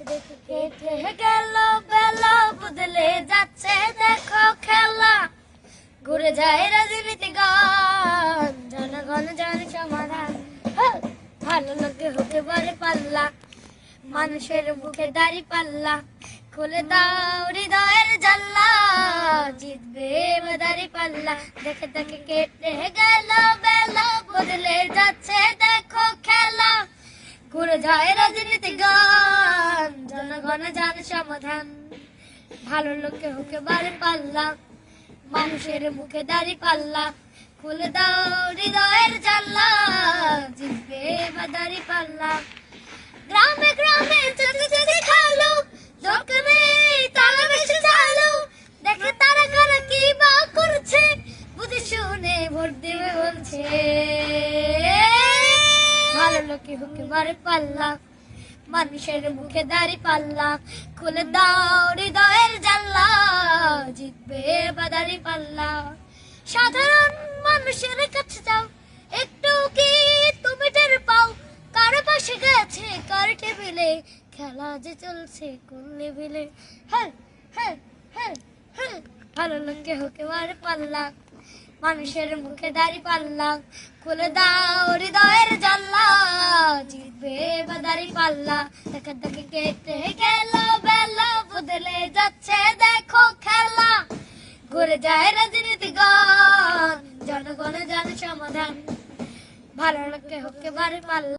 দেখে কেটে গেল বেলা, বদলে যাচ্ছে দেখো খেলা। ঘুরে যায় রাজনীতি গান, জনগণ জানে সমাধান। ভালো লোকে হতে পারে পাল্লা, মানুষের বুকে দাড়ি পাল্লা। খুলে দাও হৃদয়ের জানলা, জিতবে দাড়ি পাল্লা। দেখে দেখে কেটে গেল বেলা, বদলে যাচ্ছে দেখো খেলা। ঘুরে যায় রাজনীতি গান, জনগণ জানে সমাধান। ভালো লোকে হতে পারে পাল্লা, মানুষের মুখে দাড়ি পাল্লা। খুলে দাও হৃদয়ের জানলা, জিতবে দাড়ি পাল্লা। গ্রামে গ্রামে চলে চলে খালো, দোকানে তালা বেশি চালো। দেখে তারা কারা কি বা করছে, বুঝে শুনে ভোট দেবে বলছে। ভালো লোকে হুকে মারে পাল্লা, মানুষের মুখে দাড়ি পাল্লা। খুলে দাও হৃদয়ের জানলা, জিতবে দাড়ি পাল্লা। সাধারণ মানুষের কাছে যাও, একটু কি তুমি টের পাও? কার পাশে গেছে কার টেবিলে, খেলা যে চলছে কোন লেভেলে। হ্যাঁ হ্যাঁ হ্যাঁ হ্যাঁ, ভালো লোকে হুকে মারে পাল্লা, মানুষের মুখে দাড়ি পাল্লা। খুলে দাও হৃদয়ের জানলা, জিতবে দাড়ি পাল্লা। দেখে দেখে কেটে গেল বেলা, বদলে যাচ্ছে দেখো খেলা। ঘুরে যায় রাজনীতি গান, জনগণ জানে সমাধান। ভালো লোকে হুকে মারে পাল্লা।